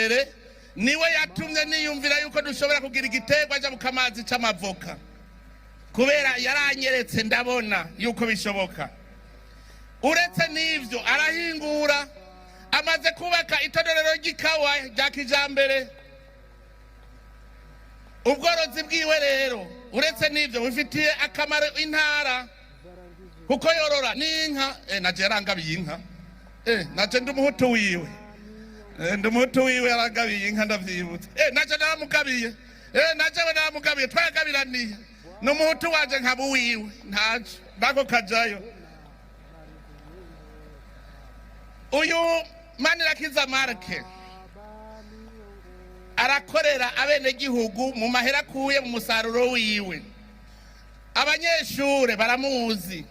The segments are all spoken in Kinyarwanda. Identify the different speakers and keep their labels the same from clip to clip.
Speaker 1: mbere niwe yatumye niyumvira yuko dushobora kugira igiterwa cyo mukamazi c'amavoka kubera yaranyeretse ndabona yuko bishoboka. Uretse n'ivyo arahingura amaze kubaka itorero ry'ikawa rya kijambere. Ubworozi bwiwe rero uretse n'ivyo bufitiye akamaro intara kuko yorora n'inka naje yarangabiye inka naje ndumuhutu wiwe ndumuhutu wiwe yarangabiye inka ndavyibutse naje naramugabiye naje naramugabiye twagabiraniye n'umuhutu waje nkabu wiwe ntaje bako kajayo. Uyu Manirakiza Marke arakorera abene gihugu mu mahera kuye mu musaruro wiwe. Abanyeshure baramuzi.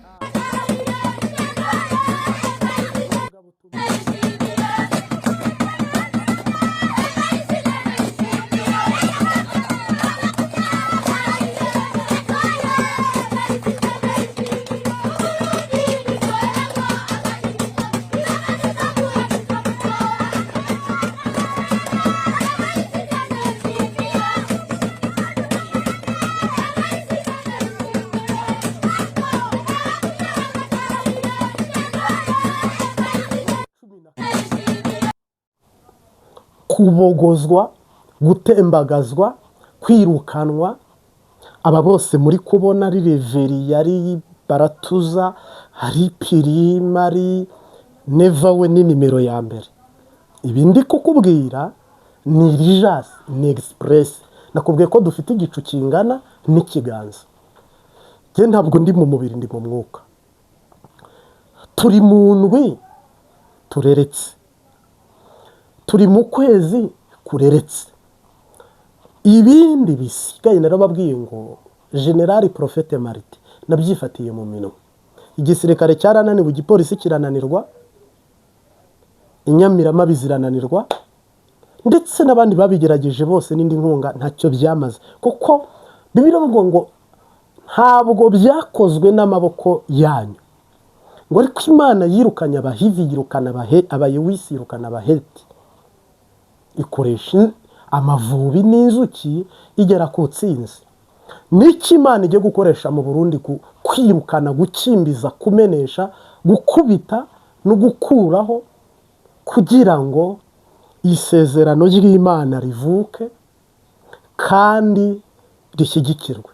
Speaker 2: Kubogozwa, gutembagazwa, kwirukanwa. Aba bose muri kubona ari Reveri, yari Baratuza, ari Pirima, ari Neva we ni nimero ya mbere. Ibi ndi kukubwira ni Rijas, ni Express. Nakubwiye ko dufite igicu kingana n'ikiganza. Je ntabwo ndi mu mubiri, ndi mu mwuka. Turi mu ndwi tureretse, turi mu kwezi kureretse. Ibindi bisigaye narababwiye ngo General Prophete Marite nabyifatiye mu minwe. Igisirikare cyarananiwe, igipolisi kirananirwa, Inyamirama bizirananirwa, ndetse n'abandi babigerageje bose n'indi nkunga ntacyo byamaze, kuko Bibiliya ivuga ngo ntabwo byakozwe n'amaboko yanyu, ngo ariko Imana yirukanye abahivi, yirukana abayewisi, yirukana abaheti, ikoresha amavubi n'inzuki igera ku tsinzi. Niki Imana igiye gukoresha mu Burundi kwirukana, gukimbiza, kumenesha, gukubita no gukuraho, kugira ngo isezerano ry'Imana rivuke kandi rishyigikirwe.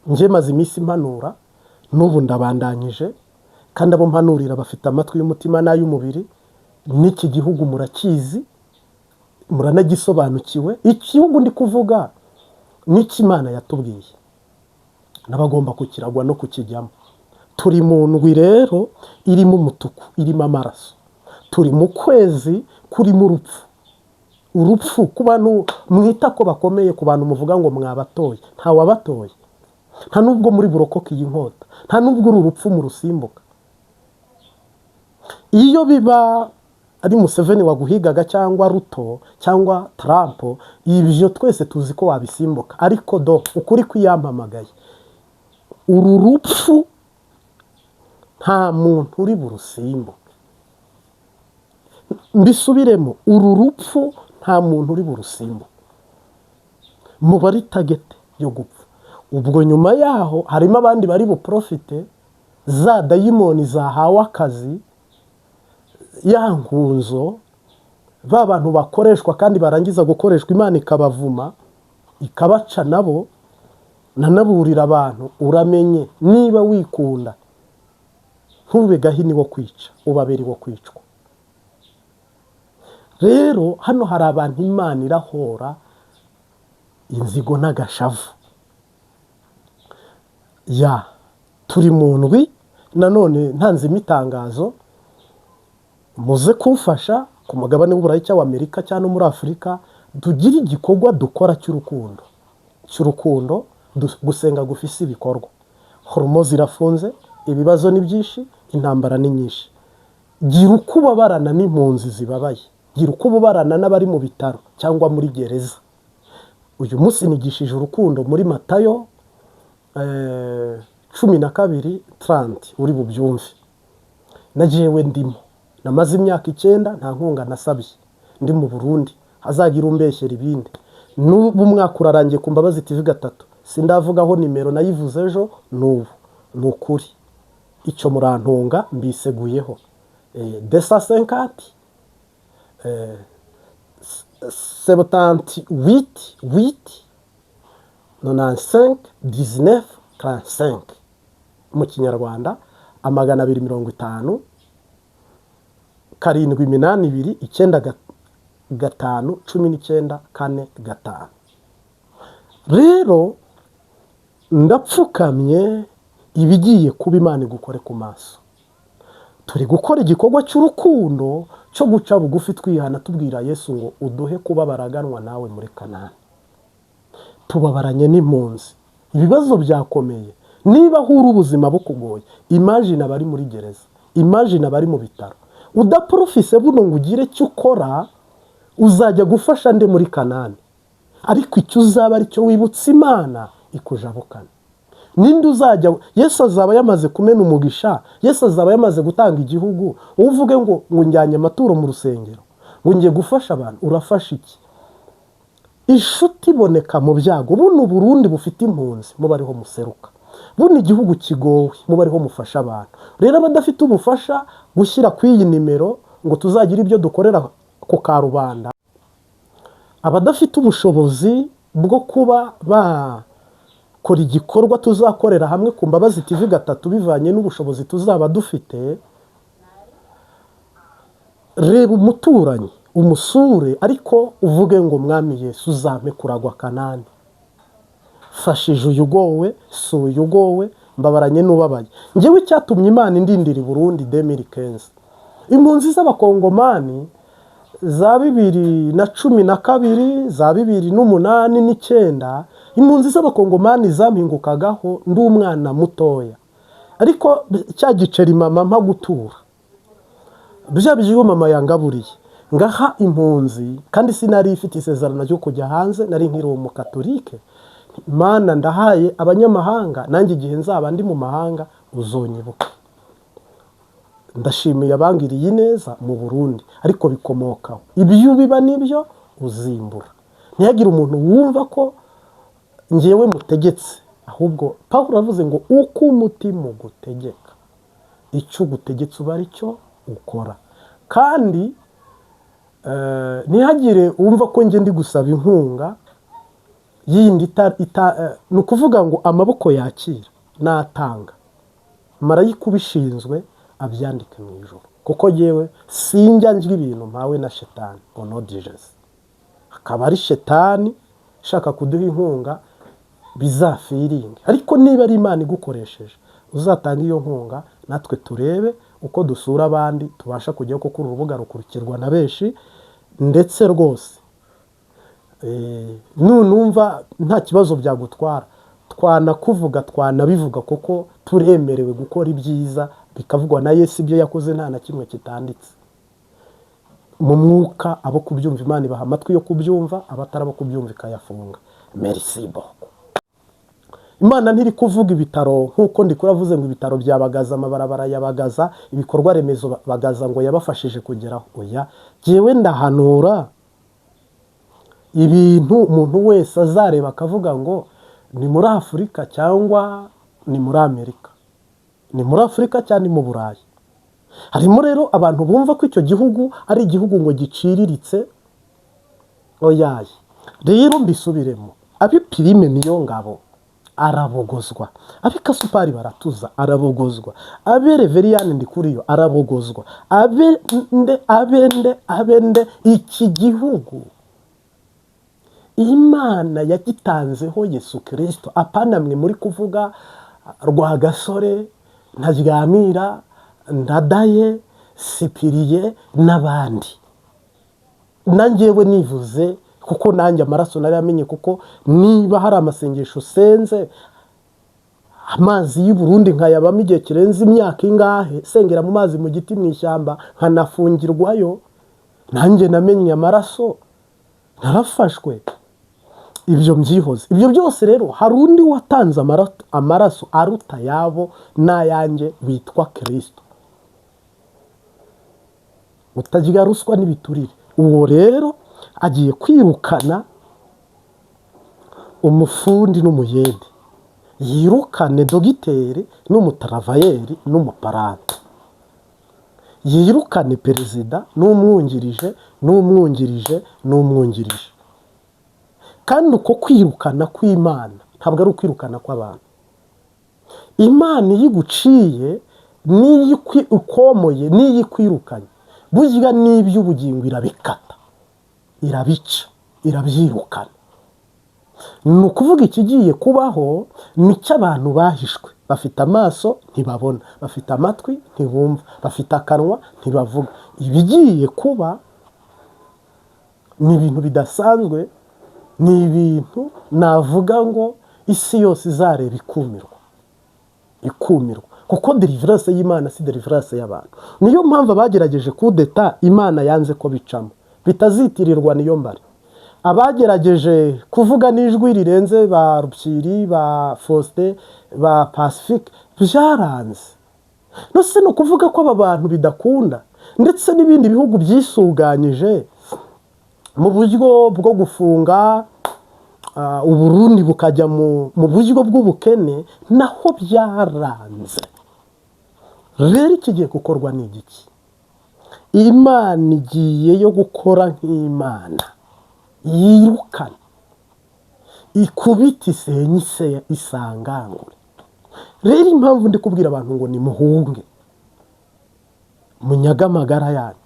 Speaker 2: Nje maze iminsi impanura, n'ubu ndabandanyije, kandi abo mpanurira bafite amatwi y'umutima n'ay'umubiri. N'iki gihugu murakizi, muranagisobanukiwe. Igihugu ndi kuvuga n'iki Imana yatubwiye, n'abagomba kukiragwa no kukijyamo. Turi mu ndwi rero irimo umutuku, irimo amaraso. Turi mu kwezi kurimo urupfu. Urupfu ku bantu mwita ko bakomeye, ku bantu muvuga ngo mwabatoye, nta wabatoye. Nta nubwo muri burokoke iyi nkota, nta nubwo uru rupfu mu rusimbuka. Iyo biba ari Museveni waguhigaga cyangwa Ruto cyangwa Trump, ibyo twese tuzi ko wabisimbuka. Ariko ukuri kwiyamamagaye, uru rupfu nta muntu uri burusimbuke. Mbisubiremo, uru rupfu nta muntu uri burusimbuke. Mubari target yo gupfa. Ubwo nyuma yaho harimo abandi bari buprofite, za dayimoni zahawe akazi, ya nkunzo, ba bantu bakoreshwa kandi barangiza gukoreshwa Imana ikabavuma ikabaca nabo. Nanaburira abantu, uramenye niba wikunda ntube gahini wo kwica, ubaberi wo kwicwa. Rero hano hari abantu Imana irahora inzigo n'agashavu. Turi mu ndwi, nanone ntanze imitangazo, muze kumfasha ku mugabane w'Uburayi cyangwa Amerika cyangwa muri Afurika, tugire igikorwa dukora cy'urukundo, gusenga gufise ibikorwa. Hormo zirafunze, ibibazo ni byinshi, intambara ni nyinshi. Gira uko ubabarana n'impunzi zibabaye, gira uko ubabarana n'abari mu bitaro cyangwa muri gereza. Uyu munsi nigishije urukundo muri Matayo 12:30 uri bubyumve. Najewe ndimo, namaze imyaka 9 nta nkunga nasabye, ndi mu Burundi hazagira umbeshyera ibindi. N'ubu umwaka urarangiye ku Mbabazi TV gatatu, sindavugaho nimero nayivuze ejo, n'ubu ni ukuri icyo murantunga mbiseguyeho. 250 78 8 95 19 35 mu Kinyarwanda, 250 782 9 5 19 4 5. Rero ndapfukamye ibigiye kuba Imana igukore ku maso. Turi gukora igikorwa cy'urukundo cyo guca bugufi twihana tubwira Yesu ngo uduhe kuba baraganwa nawe muri Kanani. Tubabaranye n'impunzi, ibibazo byakomeye. Niba hura ubuzima bukugoye, imagine abari muri gereza, imagine abari mu bitaro. Udaprofise buno ngo ugire cyo ukora, uzajya gufasha nde muri Kanani? Ariko icyo uzaba ari cyo wibutsa Imana ikujabukana. Ninde uzajya? Yesu azaba yamaze kumena umugisha, Yesu azaba yamaze gutanga igihugu. Uvuge ngo njyanye amaturo mu rusengero, ngo ngiye gufasha abantu. Urafasha iki? Inshuti iboneka mu byago. Buno Burundi bufite impunzi, muba ariho museruka. Buno igihugu kigowe, muba ariho mufasha abantu. Rero abadafite ubufasha gushyira ku iyi nimero ngo tuzagira ibyo dukorera ku karubanda, abadafite ubushobozi bwo kuba bakora igikorwa tuzakorera hamwe ku Mbabazi TV gatatu bivanye n'ubushobozi tuzaba dufite, reba umuturanyi umusure, ariko uvuge ngo Mwami Yesu uzampe kuragwa Kanani. Fashije uyugowe, si uyugowe, mbabaranye n'ubabaye. Njyewe icyatumye Imana indindira i Burundi 2015, impunzi z'abakongomani za 2012, za 2008 9, impunzi z'abakongomani zampingukagaho ndi umwana mutoya. Ariko cya giceri mama mpa gutura, bya byo mama yangaburiye ngaha impunzi, kandi sinari ifite isezerano ryo kujya hanze, nari nkiri umukatolike. Mana ndahaye abanyamahanga, nanjye igihe nzaba ndi mu mahanga uzonyibuka. Ndashimiye abangiriye neza mu Burundi, ariko bikomokaho. Ibyo biba nibyo uzimbura. Ntihagire umuntu wumva ko ngewe mutegetse, ahubwo Pawulo avuze ngo uko umutima ugutegeka, icyo ugutegetse uba ari cyo ukora. Kandi ntihagire wumva ko nge ndi gusaba inkunga yindi ni ukuvuga ngo amaboko yakira natanga, marayika ubishinzwe abyandike mu ijuru. Kuko yewe sinjya njya ibintu mpawe na shetani onodijesi, akaba ari shetani ishaka kuduha inkunga bizafiringe. Ariko niba ari Imana igukoresheje, uzatanga iyo nkunga, natwe turebe uko dusura abandi, tubasha kujyaho, kuko urubuga rukurikirwa na benshi. Ndetse rwose numva nta kibazo byagutwara, twanakuvuga twanabivuga, kuko turemerewe gukora ibyiza bikavugwa na Yesu. Ibyo yakoze nta na kimwe kitanditse mu mwuka. Abo kubyumva Imana ibaha amatwi yo kubyumva, abatarabo kubyumva ikayafunga. Merci beaucoup. Imana ntiri kuvuga ibitaro nkuko ndikuravuze ngo ibitaro byabagaza, amabarabara yabagaza, ibikorwa remezo bagaza ngo yabafashije kugeraho. Oya, jewe ndahanura ibintu umuntu wese azareba akavuga ngo ni muri Afurika cyangwa ni muri Amerika, ni muri Afurika cyangwa ni mu Burayi. Harimo rero abantu bumva ko icyo gihugu ari igihugu ngo giciriritse. Oyaye, rero mbisubiremo, abipirime niyo ngabo arabogozwa, abikasupari baratuza arabogozwa, abe Reveriyani Ndikuriyo arabogozwa, abende iki gihugu Imana yagitanzeho Yesu Kristo. Apana mwe muri kuvuga Rwagasore, Ntaryamira, Ndadaye, Sipiriye n'abandi. Nanjyewe nivuze kuko nanjye amaraso nari amenye, kuko niba hari amasengesho senze amazi y'u Burundi nkayabamo igihe kirenze imyaka ingahe, sengera mu mazi mu giti mu ishyamba nkanafungirwayo, nanjye namenye amaraso, narafashwe. Ibyo mbyihoze. Ibyo byose rero hari undi watanze amaraso aruta yabo n'ayanjye, witwa Kristo, utagira ruswa n'ibiturire. Uwo rero agiye kwirukana umufundi n'umuyede, yirukane dogiteri n'umutaravayeri n'umuparate, yirukane perezida n'umwungirije n'umwungirije n'umwungirije. kandi uko kwirukana kw'Imana ntabwo ari ukwirukana kw'abantu. Imana iyo iguciye n'iyo ukomoye n'iyo ikwirukanye, burya n'iby'ubugingo irabikata, irabica, irabyirukana. Ni ukuvuga ikigiye kubaho nicyo abantu bahishwe. Bafite amaso ntibabona, bafite amatwi ntibumva, bafite akanwa ntibavuga. Ibigiye kuba ni ibintu bidasanzwe, ni ibintu navuga ngo isi yose izareba ikumirwa, kuko deliverance y'Imana si deliverance y'abantu. Niyo mpamvu abagerageje kudeta Imana yanze ko bicamo, bitazitirirwa niyo mbare. Abagerageje kuvuga n'ijwi rirenze ba Rupyiri, ba Faustin, ba Pacifique byaranze. Nose no kuvuga ko aba bantu bidakunda, ndetse n'ibindi bihugu byisuganyije mu buryo bwo gufunga Uburundi bukajya mu buryo bw'ubukene, naho byaranze. Rero ikigiye gukorwa ni igiki? Imana igiye yo gukora nk'Imana, yirukana, ikubita isenye isangangure. Rero impamvu ndi kubwira abantu ngo ni muhunge, munyaga amagara yanyu,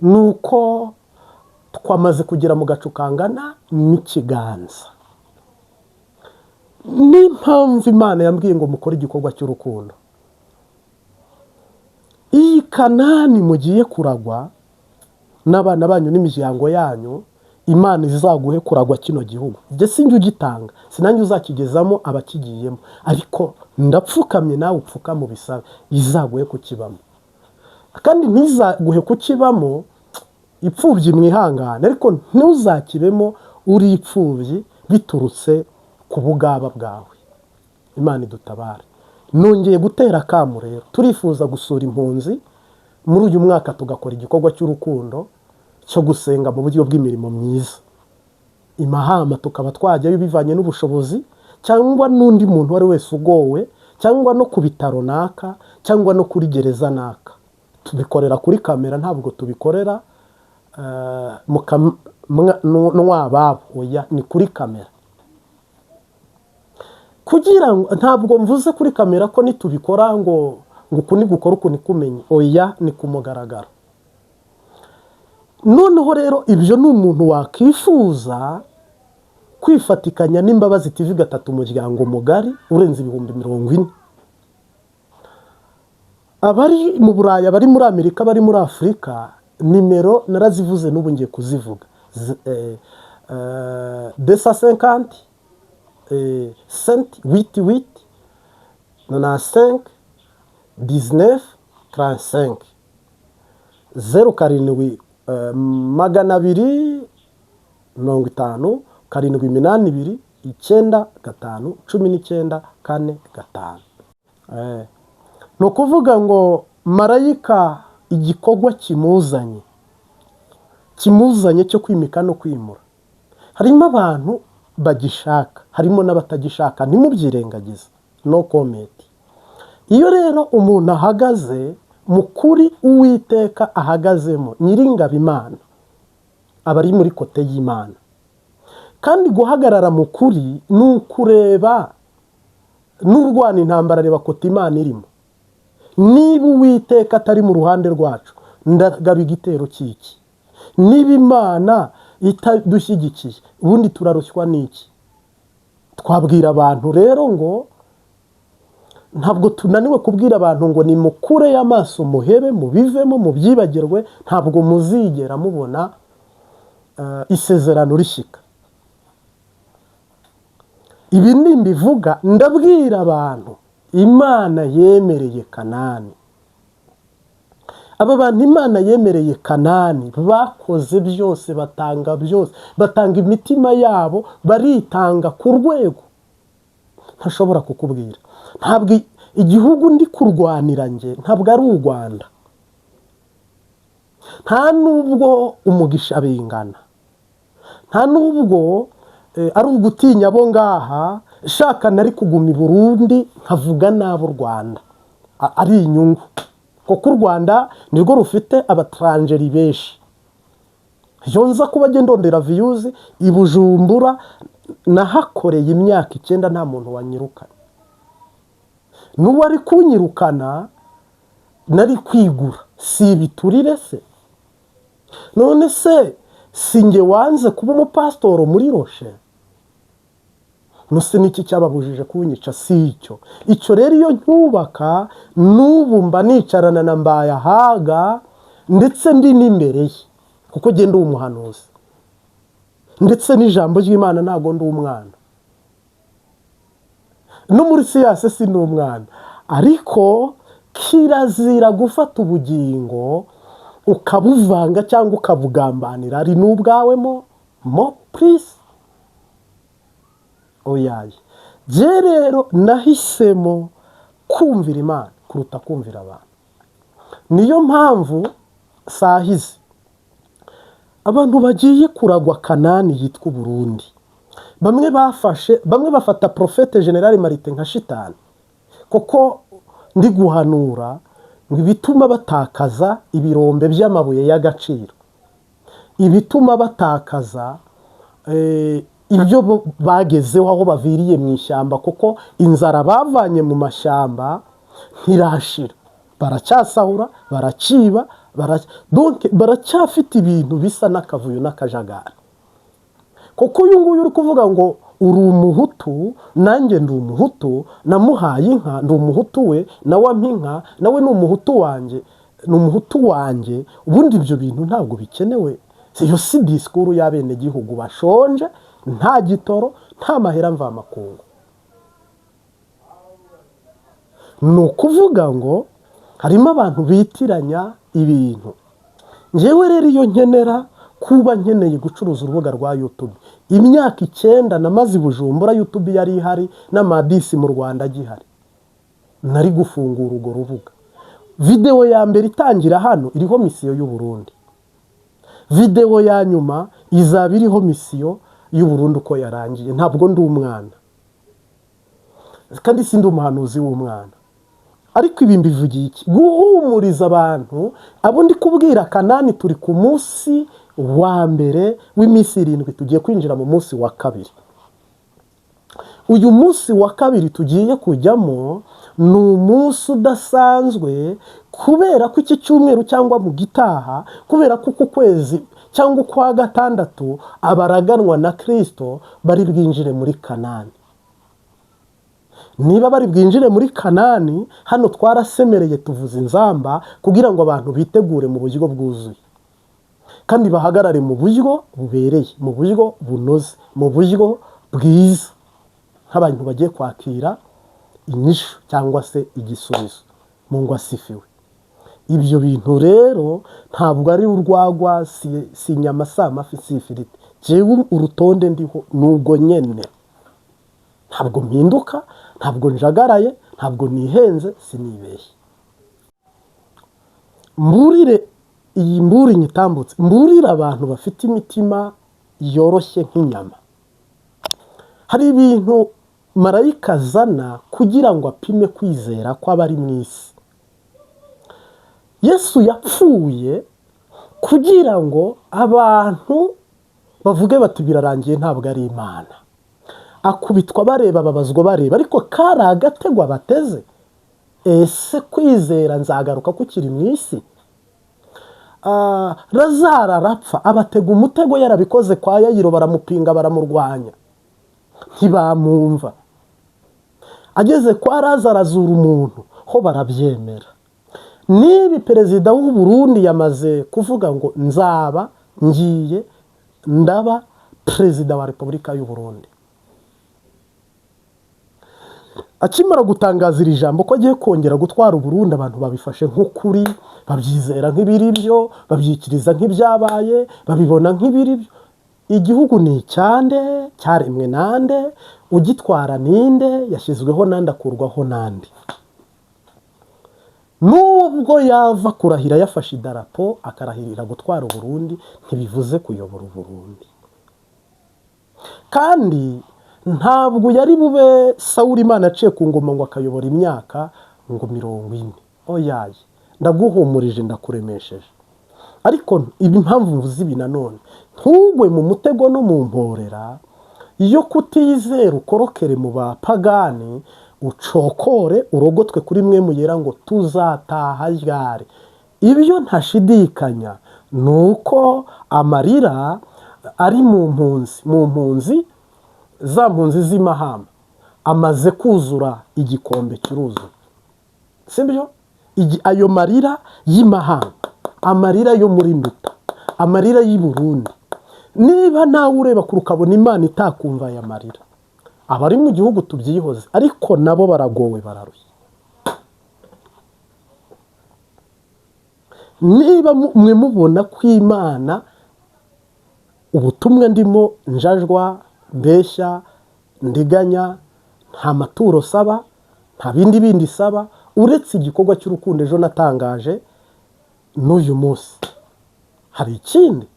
Speaker 2: nuko twamaze kugera mu gacu kangana n'ikiganza. N'impamvu Imana yambwiye ngo mukore igikorwa cy'urukundo. Iyi Kanani mugiye kuragwa n'abana banyu n'imiryango yanyu, Imana izaguhe kuragwa kino gihugu. Njye sinjye ugitanga, sinanjye uzakigezamo abakigiyemo, ariko ndapfukamye nawe upfuka mu bisabe, izaguhe kukibamo. Kandi ntizaguhe kukibamo ipfubyi mwihangane, ariko ntuzakibemo uri ipfubyi biturutse ku bugaba bwawe. Imana idutabare. Nongeye gutera akamu rero, turifuza gusura impunzi muri uyu mwaka, tugakora igikorwa cy'urukundo cyo gusenga mu buryo bw'imirimo myiza. Imahama tukaba twajyayo bivanye n'ubushobozi, cyangwa n'undi muntu wari wese ugowe, cyangwa no ku bitaro naka, cyangwa no kuri gereza naka. Tubikorera kuri kamera, ntabwo tubikorera n'wababo, oya ni kuri kamera. Kugira ngo ntabwo mvuze kuri kamera ko nitubikora ngo uku ni gukora uku ni kumenye, oya ni kumugaragaro. Noneho rero ibyo ni umuntu wakifuza kwifatikanya n'Imbabazi TV gatatu, umuryango mugari urenze 40,000. Abari mu Buraya, bari muri Amerika, bari muri Afurika, nimero narazivuze n'ubu ngiye kuzivuga. 250 88 95 19 35 07 250 782 95 19 45. Ni ukuvuga ngo marayika igikorwa kimuzanye cyo kwimika no kwimura. Harimo abantu bagishaka, harimo n'abatagishaka, ntimubyirengagize, no comment. Iyo rero umuntu ahagaze mu kuri Uwiteka ahagazemo, Nyiringabo Imana aba ari muri kote y'Imana. Kandi guhagarara mu kuri ni ukureba n'urwana intambara, reba kote Imana irimo. Niba Uwiteka atari mu ruhande rwacu, ndagaba igitero cy'iki? Niba Imana itadushyigikiye, ubundi turarushywa n'iki? Twabwira abantu rero ngo ntabwo tunaniwe kubwira abantu ngo ni mukure y'amaso muhebe, mubivemo, mubyibagirwe, ntabwo muzigera mubona isezerano rishyika. Ibi nimbivuga ndabwira abantu Imana yemereye Kanani. Aba bantu Imana yemereye Kanani bakoze byose, batanga byose, batanga imitima yabo, baritanga ku rwego ntashobora kukubwira. Ntabwo igihugu ndi kurwanira nge ntabwo ari u Rwanda. nta nubwo umugisha bingana, nta nubwo ari ugutinya abo ngaha shaka nari kuguma i Burundi nkavuga n'abo Rwanda ari inyungu, kuko u Rwanda nirwo rufite abatrangeri benshi. Iyo nza kuba ndondera views i Bujumbura nahakoreye imyaka 9 nta muntu wanyirukana, n'uwo ari kunyirukana nari kwigura, si biturire se. None se singe wanze kuba umupasitoro muri Roshe? Nuse niki cyababujije kunyica? Si icyo rero iyo nkubaka n'ubu mba nicarana na Mbayahaga ndetse ndi n'imbere ye, kuko genda umuhanuzi ndetse n'ijambo ry'Imana ntago ndi umwana, no muri siyase si n'umwana. Ariko kirazira gufata ubugingo ukabuvanga cyangwa ukabugambanira, ari n'ubwawe mo please. Oyaye je rero nahisemo kumvira Imana kuruta kumvira abantu. Niyo mpamvu sahize abantu bagiye kuragwa Kanani yitwa Burundi, bamwe bafata Prophète General Martin nka shitani, kuko ndi guhanura ngo ibituma batakaza ibirombe by'amabuye y'agaciro, ibituma batakaza ibyo bagezeho aho baviriye mu ishyamba, kuko inzara bavanye mu mashyamba ntirashira, baracyasahura, baraciba, donc baracyafite ibintu bisa n'akavuyo n'akajagari. Kuko uyu nguyu uri kuvuga ngo uri umuhutu, nanjye ndi umuhutu, namuhaye inka, ndi umuhutu we, nawe ampa inka, nawe ni umuhutu wanjye, ubundi ibyo bintu ntabwo bikenewe. Iyo si disikuru y'abene gihugu bashonje, nta gitoro, nta mahera mva makungu. Ni ukuvuga ngo harimo abantu bitiranya ibintu. Njyewe rero iyo nkenera kuba nkeneye gucuruza urubuga rwa YouTube, imyaka 9 namaze i Bujumbura, YouTube yari ihari n'amadisi mu Rwanda agihari, nari gufungura urwo rubuga. Video ya mbere itangira hano iriho misiyo y'u Burundi, video ya nyuma izaba iriho misiyo y'u Burundi uko yarangiye. Ntabwo ndi umwana kandi sindi umuhanuzi w'umwana, ariko ibi mbivugiye iki? Guhumuriza abantu abo ndi kubwira. Kanani turi ku munsi wa mbere w'iminsi 7, tugiye kwinjira mu munsi wa 2. Uyu munsi wa 2 tugiye kujyamo ni umunsi udasanzwe, kubera ko iki cyumweru cyangwa mu gitaha, kubera ko uku kwezi cyangwa kwa gatandatu abaraganwa na Kristo bari bwinjire muri Kanani. Niba bari bwinjire muri Kanani, hano twarasemereye tuvuza inzamba kugira ngo abantu bitegure mu buryo bwuzuye, kandi bahagarare mu buryo bubereye, mu buryo bunoze, mu buryo bwiza, nk'abantu bagiye kwakira inyishu cyangwa se igisubizo. Mungu asifiwe. Ibyo bintu rero ntabwo ari urwagwa, si nyama, si amafi, si ifiriti. Jewe urutonde ndiho nubwo nyene, ntabwo mpinduka, ntabwo njagaraye, ntabwo nihenze, sinibeshye. Mburire iyi mburi nyitambutse, mburira abantu bafite imitima yoroshye nk'inyama. Hari ibintu marayika azana kugira ngo apime kwizera kw'abari mu isi. Yesu yapfuye kugira ngo abantu bavuge bati birarangiye, ntabwo ari Imana. Akubitwa bareba, babazwa bareba, ariko kari agategwa bateze. Ese kwizera nzagaruka kukiri mu isi? Lazaro arapfa, abatega umutego yarabikoze kwa Yayiro, baramupinga, baramurwanya, ntibamwumva. Ageze kwa Lazaro azura umuntu, ho barabyemera. Nibi perezida w'u Burundi yamaze kuvuga ngo ndaba perezida wa Repubulika y'u Burundi. Akimara gutangaza iri jambo ko agiye kongera gutwara u Burundi, abantu babifashe nk'ukuri, babyizera nk'ibiri byo, babyikiriza nk'ibyabaye, babibona nk'ibiri byo. Igihugu ni icyande, cyaremwe nande, ugitwara ninde, yashyizweho nande, akurwaho nande. nubwo yava kurahira yafashe idarapo akarahirira gutwara Uburundi ntibivuze kuyobora Uburundi. Kandi ntabwo yari bube Sawuli Imana aciye ku ngoma ngo akayobora imyaka ngo 40. Oyaye, ndaguhumurije ndakuremesheje. Ariko ibi mpamvu mvuze ibi nanone, ntugwe mu mutego no mu mporera iyo kutizera ukorokere mu bapagani, ucokore urogotwe kuri mwe muyera ngo tuzataha ryari. Ibyo ntashidikanya nuko amarira ari mu mpunzi za mpunzi z'imahama amaze kuzura igikombe kiruzuye. Sibyo? Ayo marira y'imahanga, amarira yo muri Nduta, amarira y'i Burundi. Niba nawe ureba kuri ukabona Imana itakumva aya marira, abari mu gihugu tubyihoze, ariko nabo baragowe bararushye. Niba mwe mubona ko Imana ubutumwa ndimo njajwa, mbeshya, ndiganya, nta maturo saba, nta bindi saba, uretse igikorwa cy'urukundo ejo natangaje n'uyu munsi. Hari ikindi,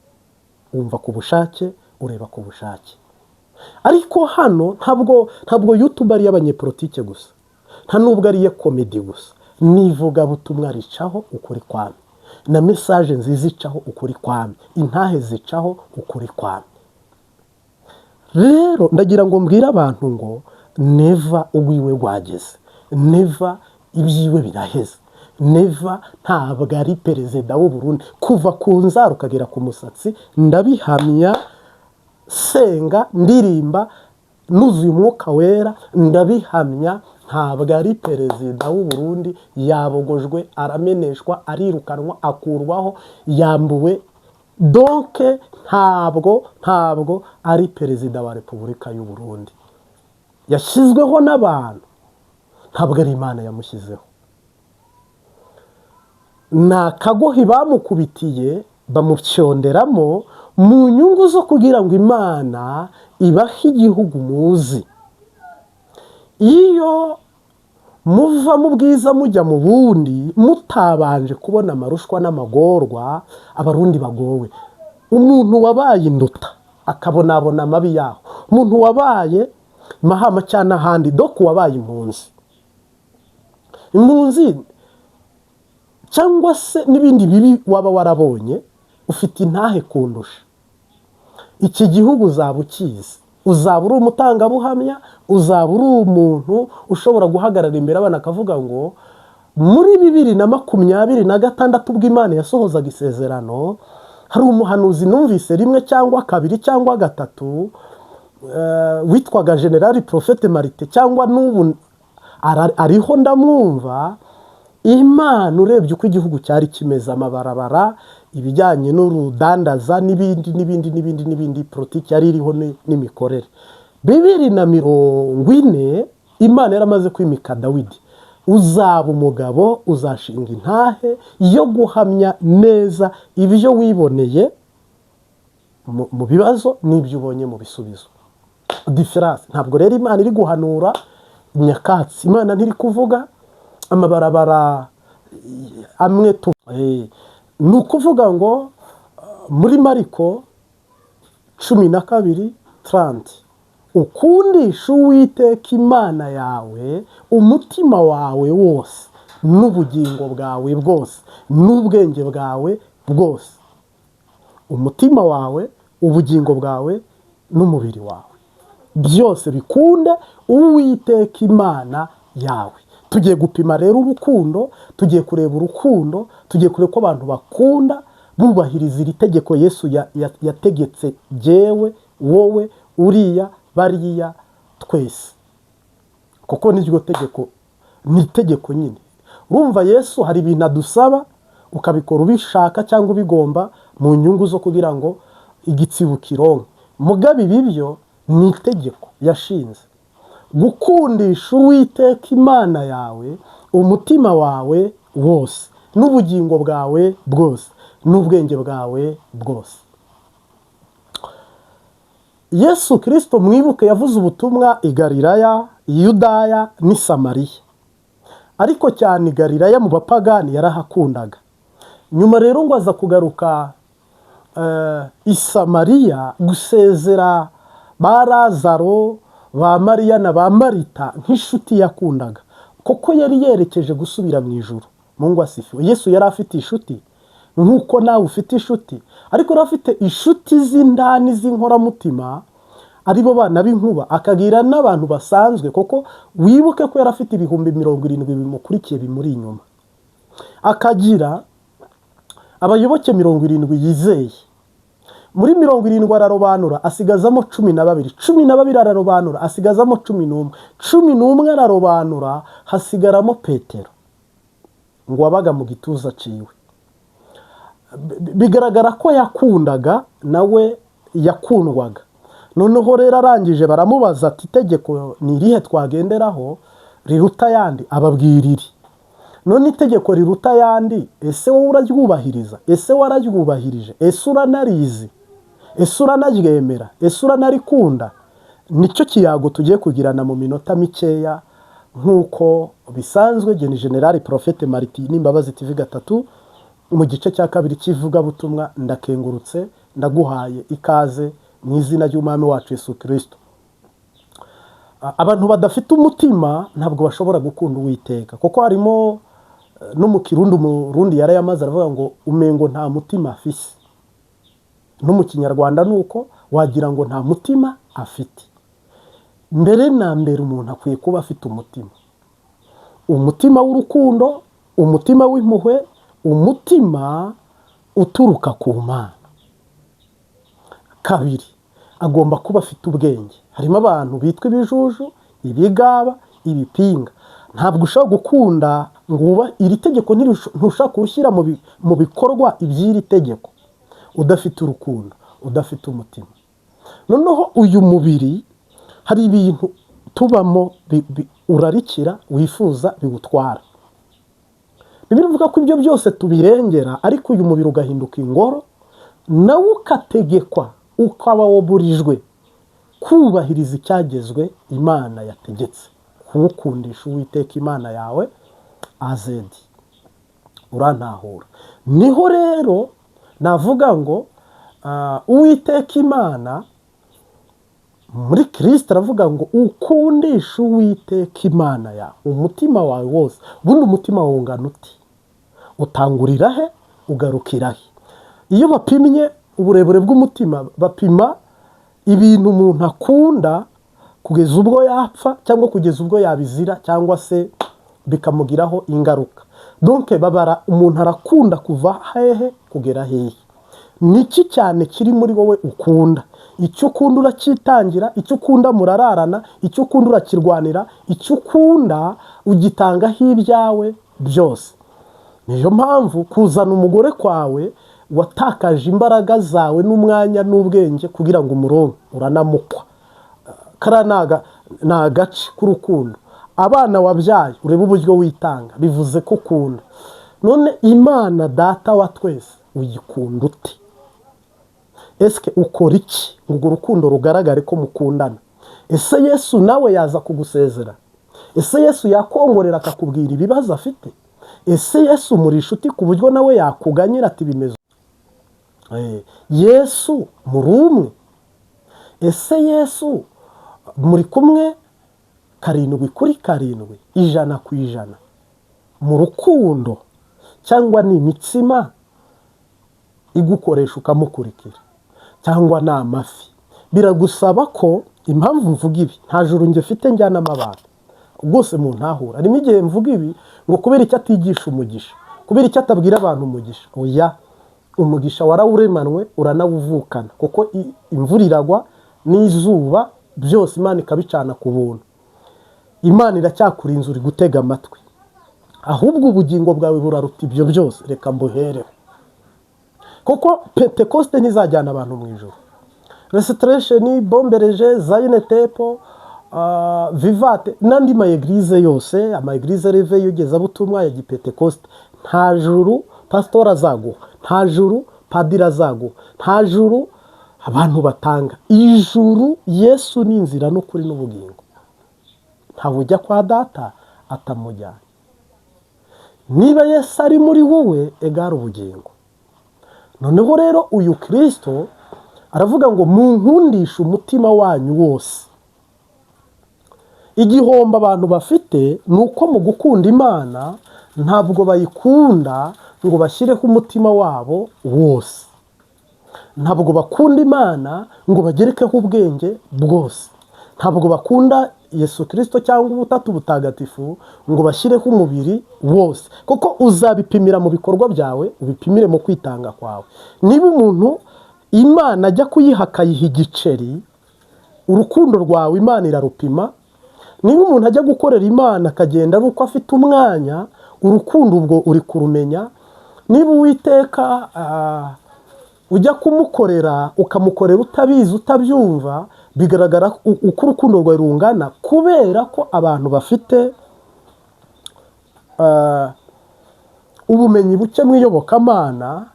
Speaker 2: wumva ku bushake, ureba ku bushake. Ariko hano ntabwo YouTube ari y'abanyepolitike gusa, nta nubwo ari iya komedi gusa, nivuga butumwa ricaho ukuri kwame, na message nziza icaho ukuri kwame, intahe zicaho ukuri kwame. Rero ndagira ngo mbwira abantu ngo never ugwiwe gwageze, never ibyiwe biraheze, never ntabwo ari perezida w'u Burundi kuva ku nzara ukagera ku musatsi. Ndabihamya, senga, ndirimba, nuzuye umwuka wera, ndabihamya ntabwo ari perezida w'u Burundi. Yabogojwe, arameneshwa, arirukanwa, akurwaho, yambuwe. Donc ntabwo ari perezida wa Repubulika y'u Burundi. Yashyizweho n'abantu, ntabwo ari Imana yamushyizeho. Nakagohi bamukubitiye bamucyonderamo mu nyungu zo kugira ngo Imana ibahe igihugu muzi. Iyo muva mu bwiza mujya mu bundi mutabanje kubona amarushwa n'amagorwa, abarundi bagowe. Umuntu wabaye Induta akabonabona amabi yaho, umuntu wabaye Mahama cyane ahandi, doko wabaye impunzi cyangwa se n'ibindi bibi waba warabonye, ufite intahe kundusha. Iki gihugu uzaba ukizi, uzaba uri umutangabuhamya, uzaba uri umuntu ushobora guhagarara imbere abana akavuga ngo muri 2026 ubwo Imana yasohozaga isezerano, hari umuhanuzi numvise rimwe cyangwa kabiri cyangwa gatatu, witwaga General Prophete Marite, cyangwa n'ubu ariho ndamwumva. Imana urebye uko igihugu cyari kimeze, amabarabara, ibijyanye n'urudandaza n'ibindi politiki yari iriho n'imikorere. 2040 Imana yaramaze kwimika Dawidi, uzaba umugabo, uzashinga intahe yo guhamya neza ibyo wiboneye mu bibazo n'ibyo ubonye mu bisubizo. Difference ntabwo rero Imana iri guhanura nyakatsi, Imana ntiri kuvuga amabarabara amwe ni ukuvuga ngo muri Mariko 12:30, ukundisha Uwiteka Imana yawe umutima wawe wose n'ubugingo bwawe bwose n'ubwenge bwawe bwose. Umutima wawe, ubugingo bwawe n'umubiri wawe byose bikunde Uwiteka Imana yawe. Tugiye gupima rero urukundo, tugiye kureba urukundo, tugiye kureba ko abantu bakunda bubahiriza iri tegeko Yesu yategetse jewe, wowe, uriya, bariya, twese. Kuko n'iryo tegeko ni itegeko nyine. Urumva Yesu hari ibintu adusaba ukabikora ubishaka cyangwa ubigomba mu nyungu zo kugira ngo igitsibu kironke. Mugabe bibyo ni itegeko yashinze. Gukundisha Uwiteka Imana yawe umutima wawe wose n'ubugingo bwawe bwose n'ubwenge bwawe bwose. Yesu Kristo mwibuke yavuze ubutumwa i Galilaya, i Yudaya n'i Samariya. ariko cyane i Galilaya mu bapagani yarahakundaga. Nyuma rero ngo aza kugaruka i Samariya gusezera ba Lazaro, ba Mariya na ba Marita nk'inshuti yakundaga, kuko yari yerekeje gusubira mu ijuru. Mungu asifiwe. Yesu yari afite inshuti nk'uko nawe ufite inshuti, ariko yari afite inshuti z'indani z'inkoramutima, aribo bana b'inkuba, akagira n'abantu basanzwe, kuko wibuke ko yari afite ibihumbi 70 bimukurikiye bimuri inyuma, akagira abayoboke 70 yizeye. Muri 70 ararobanura asigazamo 12, 12 ararobanura asigazamo 11, 11 ararobanura hasigaramo Petero, ngo wabaga mu gituza ciwe. Bigaragara ko yakundaga nawe yakundwaga. Noneho rero arangije baramubaza ati itegeko ni irihe twagenderaho riruta yandi? Ababwiriri. None itegeko riruta yandi, ese wowe uraryubahiriza? Ese wararyubahirije? Ese uranarizi? Ese uranaryemera? Ese uranarikunda? Nicyo kiyago tugiye kugirana mu minota mikeya, nk'uko bisanzwe. Geni General Prophete Martin Imbabazi TV 3 mu gice cya kabiri kivuga butumwa. Ndakengurutse, ndaguhaye ikaze mu izina ry'umwami wacu Yesu Kristo. Abantu badafite umutima ntabwo bashobora gukunda Uwiteka, kuko harimo no mu Kirundi umurundi yarayamaze aravuga ngo umengo nta mutima afise. No mu Kinyarwanda nuko wagira ngo nta mutima afite. Mbere na mbere umuntu akwiye kuba afite umutima, umutima w'urukundo, umutima w'impuhwe, umutima uturuka ku Mana. Kabiri, agomba kuba afite ubwenge. Harimo abantu bitwa ibijuju, ibigaba, ibipinga. Ntabwo ushobora gukunda ngo iri tegeko ntushaka kurushyira mu bikorwa iby'iri tegeko udafite urukundo, udafite umutima. Noneho uyu mubiri hari ibintu tubamo urarikira, wifuza, bigutwara. Bibiliya ivuga ko ibyo byose tubirengera, ariko uyu mubiri ugahinduka ingoro, nawe ukategekwa, ukaba waburijwe kubahiriza icyagezwe Imana yategetse, kuwukundisha Uwiteka Imana yawe azedi. Urantahura? Niho rero navuga ngo Uwiteka Imana muri Kristo aravuga ngo ukundisha Uwiteka Imana yawe umutima wawe wose. Ubundi umutima wawe ungana uti? Utangurira he ugarukira he? Iyo bapimye uburebure bw'umutima, bapima ibintu umuntu akunda kugeza ubwo yapfa, cyangwa kugeza ubwo yabizira, cyangwa se bikamugiraho ingaruka. Donc babara umuntu arakunda kuva hehe kugera hehe. Niki cyane kiri muri wowe ukunda? Icyo ukunda urakitangira, icyo ukunda murararana, icyo ukunda urakirwanira, icyo ukunda ugitangaho ibyawe byose. Niyo mpamvu kuzana umugore kwawe watakaje imbaraga zawe n'umwanya n'ubwenge kugira ngo umuronke, uranamukwa. Kara ni agace k'urukundo. Abana wabyaye ureba uburyo witanga, bivuze ko ukunda. None Imana Data wa twese uyikunda ute? Eske ukora iki ngo urukundo rugaragare ko mukundana? Ese Yesu nawe yaza kugusezera? Ese Yesu yakongorera akakubwira ibibazo afite? Ese Yesu muri inshuti ku buryo nawe yakuganyira ati bimeze? Yesu muri umwe? Ese Yesu muri kumwe 7/7, 100% mu rukundo, cyangwa ni imitsima igukoresha ukamukurikira, cyangwa ni amafi? Biragusaba ko, impamvu mvuga ibi, nta juru nge mfite njyanamo abantu rwose mu ntahura. Harimo igihe mvuga ibi ngo kubera icyo atigisha umugisha, kubera icyo atabwira abantu umugisha. Oya, umugisha warawuremanwe uranawuvukana, kuko imvura iragwa n'izuba byose Imana ikabicana ku buntu. Imana iracyakurinze uri gutega amatwi, ahubwo ubugingo bwawe buraruta ibyo byose. Reka mbuhereho, kuko Pentecoste ntizajyana abantu mu ijuru. Restoration, Bombereje, Zion Temple, Vivate n'andi ma eglise yose, ama eglise reve yugeza butumwa ya Pentecoste, nta juru pastor azaguha, nta juru padiri azaguha, nta juru abantu batanga. Ijuru Yesu ni inzira n'ukuri n'ubugingo. Ntawe ujya kwa Data atamujyanye. niba Yesu ari muri wowe egara ubugingo. Noneho rero uyu Kristo aravuga ngo munkundishe umutima wanyu wose. Igihombo abantu bafite ni uko mu gukunda Imana ntabwo bayikunda ngo bashyireho umutima wabo wose. Ntabwo bakunda Imana ngo bagerekeho ubwenge bwose. Ntabwo bakunda Yesu Kristo cyangwa ubutatu butagatifu ngo bashyireho umubiri wose. Kuko uzabipimira mu bikorwa byawe, ubipimire mu kwitanga kwawe. Niba umuntu Imana ajya kuyiha akayiha igiceri, urukundo rwawe Imana irarupima. Niba umuntu ajya gukorera Imana akagenda ari uko afite umwanya, urukundo ubwo uri kurumenya. Niba Uwiteka ujya kumukorera ukamukorera utabizi utabyumva, bigaragara uko urukundo rwawe rungana, kubera ko abantu bafite ubumenyi buke mu iyobokamana.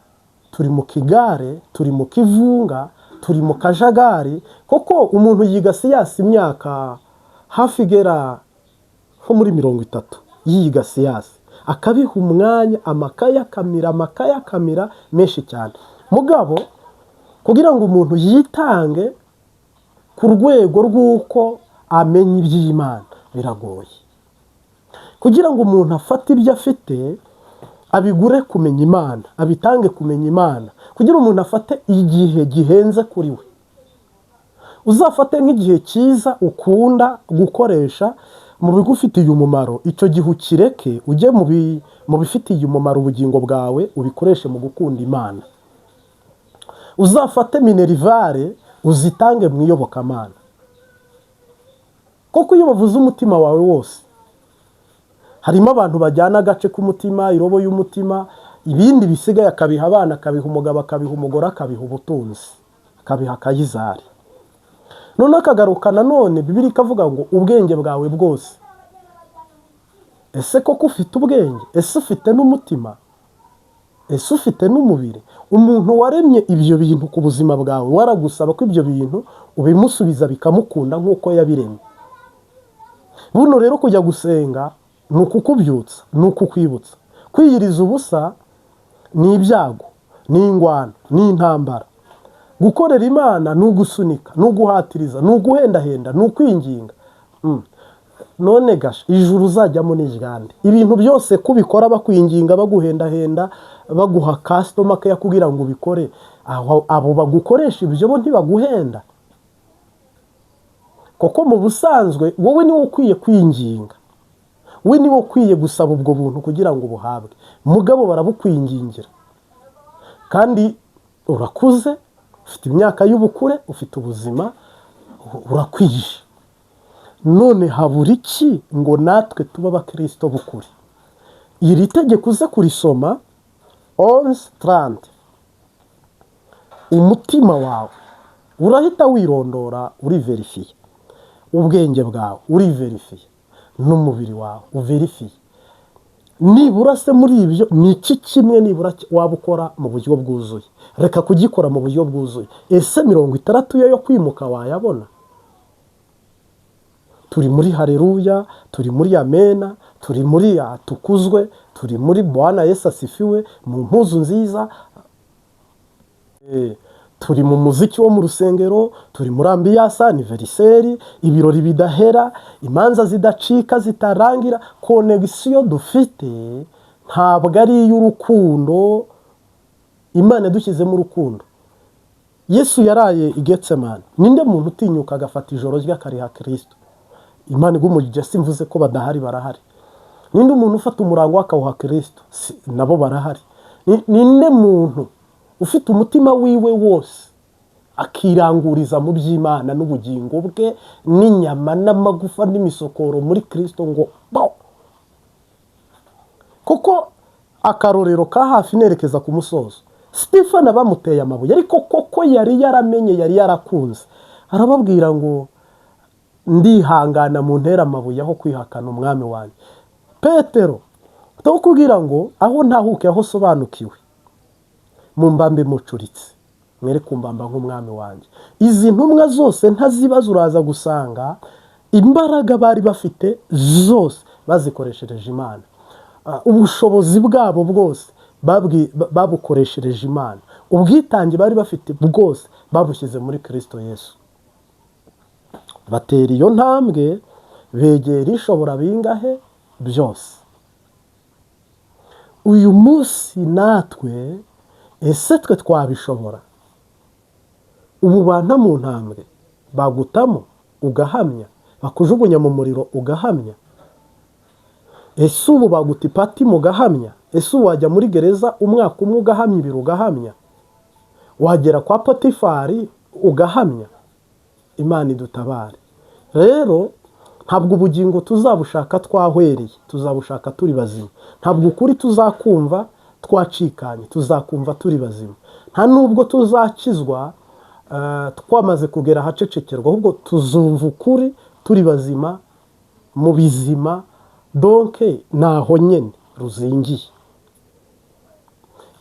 Speaker 2: Turi mu kigare, turi mu kivunga, turi mu kajagari. Koko umuntu yiga siyansi imyaka hafi igera nko muri 30 yiga siyansi, akabiha umwanya, amakaye akamira menshi cyane. Mugabo kugira ngo umuntu yitange ku rwego rw'uko amenya iby'Imana biragoye. Kugira ngo umuntu afate ibyo afite abigure kumenya Imana, abitange kumenya Imana, kugira umuntu afate igihe gihenze kuri we. Uzafate nk'igihe cyiza ukunda gukoresha mu bigufitiye umumaro, icyo gihe ukireke ujye mu bifitiye umumaro ubugingo bwawe, ubikoreshe mu gukunda Imana. Uzafate minerivare uzitange mu iyobokamana. Kuko iyo bavuze umutima wawe wose, harimo abantu bajyana agace k'umutima, irobo y'umutima, ibindi bisigaye akabiha abana, akabiha umugabo, akabiha umugore, akabiha ubutunzi, akabiha akayizari. None akagaruka nanone Bibiliya ikavuga ngo ubwenge bwawe bwose. Ese koko ufite ubwenge? Ese ufite n'umutima? Ese ufite n'umubiri? Umuntu waremye ibyo bintu ku buzima bwawe waragusaba ko ibyo bintu ubimusubiza bikamukunda nk'uko yabiremye. Buno rero kujya gusenga ni ukukubyutsa, ni ukukwibutsa. Kwiyiriza ubusa ni ibyago, ni ingwano, ni intambara. Gukorera Imana ni ugusunika, ni uguhatiriza, ni uguhendahenda, ni ukwinginga. None gasha ijuru uzajyamo n'ijyande. Ibintu byose kubikora bakwinginga, baguhendahenda, baguha customer care kugira ngo ubikore, abo bagukoresha ibyo bo ntibaguhenda. Koko mu busanzwe wowe niwe ukwiye kwinginga, we niwe ukwiye gusaba ubwo buntu kugira ngo ubuhabwe. Mugabo barabukwingingira, kandi urakuze, ufite imyaka y'ubukure, ufite ubuzima, urakwije. None habura iki ngo natwe tuba abakristo b'ukuri? Iri tegeko uze kurisoma 11:30, umutima wawe urahita wirondora, uriverifiye. Ubwenge bwawe uriverifiye, n'umubiri wawe uverifiye. Nibura se muri ibyo ni iki kimwe nibura waba ukora mu buryo bwuzuye? Reka kugikora mu buryo bwuzuye. Ese 60 yo kwimuka wayabona? Turi muri haleluya, turi muri amena, turi muri atukuzwe, turi muri Bwana Yesu asifiwe, mu mpuzu nziza, turi mu muziki wo mu rusengero, turi muri ambiance anniversaire, ibirori bidahera, imanza zidacika zitarangira. Connection dufite ntabwo ari y'urukundo. Imana dushyizemo urukundo. Yesu yaraye i Getsemani. Ninde muntu utinyuka agafata ijoro ry'akariha Kristo? Imana igumugije, simvuze ko badahari, barahari. Ninde umuntu ufata umurango akawuha Kristo? Nabo barahari. Ninde muntu ufite umutima wiwe wose akiranguriza mu by'Imana n'ubugingo bwe n'inyama n'amagufa n'imisokoro muri Kristo ngo bo? Kuko akarorero ka hafi nerekeza ku musozo. Stefano bamuteye amabuye, ariko koko yari yaramenye, yari yarakunze. Arababwira ngo ndihangana mu ntera amabuye aho kwihakana umwami wanjye. Petero tukubwira ngo aho ntahuke aho sobanukiwe, mu mbambe mucuritse, mwere kumbamba nk'umwami wanjye. Izi ntumwa zose ntazibaza, uraza gusanga imbaraga bari bafite zose bazikoreshereje Imana. ubushobozi bwabo bwose babukoreshereje Imana. Ubwitange bari bafite bwose babushyize muri Kristo Yesu. Batera iyo ntambwe, begera ishobora bingahe byose. Uyu munsi natwe ese twe twabishobora? Ubu banta mu ntambwe bagutamo ugahamya, bakujugunya mu muriro ugahamya. Ese ubu baguta ipati mugahamya? Ese ubu wajya muri gereza umwaka umwe ugahamya ibiri ugahamya? Wagera kwa Potifari ugahamya? Imana idutabare. Rero ntabwo ubugingo tuzabushaka twahwereye, tuzabushaka turi bazima. Ntabwo ukuri tuzakumva twacikanye, tuzakumva turi bazima. Nta nubwo tuzakizwa twamaze kugera ahacecekerwa, ahubwo tuzumva ukuri turi bazima mu bizima. Donke naho nyene ruzingiye.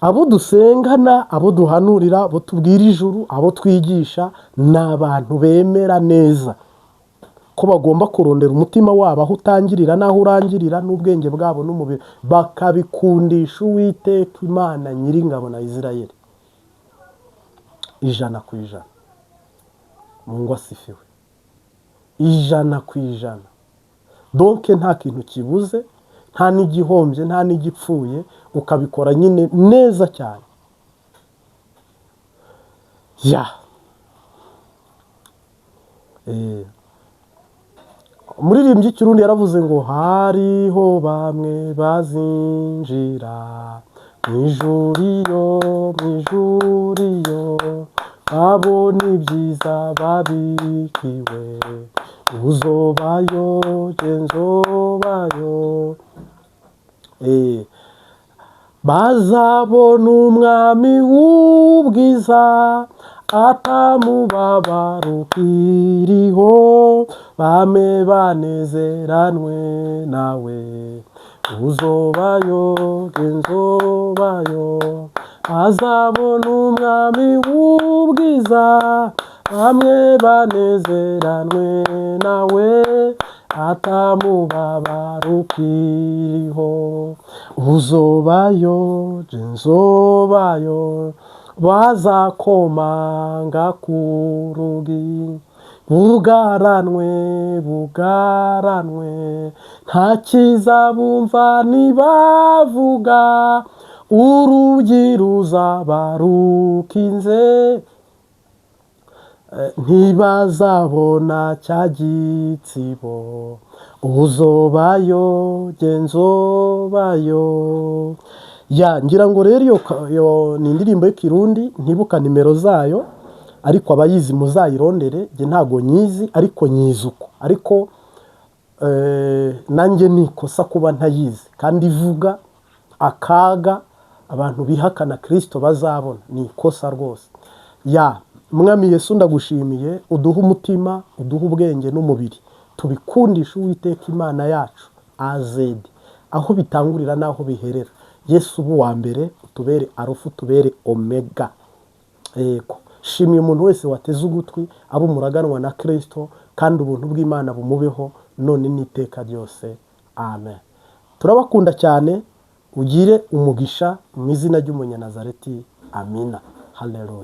Speaker 2: Abo dusengana, abo duhanurira, abo tubwira ijuru, abo twigisha, ni abantu bemera neza ko bagomba kurondera umutima wabo aho utangirira n'aho urangirira, n'ubwenge bwabo n'umubiri, bakabikundisha Uwiteka Imana Nyiringabo na Isirayeli 100%. Mungu asifiwe. 100%. Donke nta kintu kibuze, nta n'igihombye, nta n'igipfuye, ukabikora nyine neza cyane. Umuririmbyi w'Ikirundi yaravuze ngo hariho bamwe bazinjira mwijuriyo, babona ibyiza babikiwe, uzobayo genzobayo. Bazabona umwami w'ubwiza, atamubabaro ukiriho, bame banezeranwe nawe, uzobayo genzobayo. Bazabona umwami w'ubwiza, bamwe banezeranwe nawe, atamubabaro ukiriho, uzobayo genzobayo. Bazakomanga ku rugi, bugaranwe, nta kiza bumva nibavuga, urugi ruzaba rukinze, ntibazabona cya gitsibo, uzobayo genzobayo. Ngira ngo rero iyo ni indirimbo y'Ikirundi, ntibuka nimero zayo, ariko abayizi muzayirondere. Nge ntago nyizi, ariko nyizuko. Ariko nanjye nikosa kuba ntayizi, kandi ivuga akaga abantu bihakana Kristo bazabona. Ni ikosa rwose. Mwami Yesu ndagushimiye, uduha umutima, uduha ubwenge n'umubiri, tubikundisha Uwiteka Imana yacu AZ, aho bitangurira n'aho biherera. Yesu ubu wa mbere, utubere Arufu, utubere Omega. Shimiye umuntu wese wateze ugutwi, abo muraganwa na Kristo, kandi ubuntu bw'Imana bumubeho none n'iteka ryose. Amen. Turabakunda cyane, ugire umugisha mu izina ry'Umunyanazareti. Amina. Haleluya.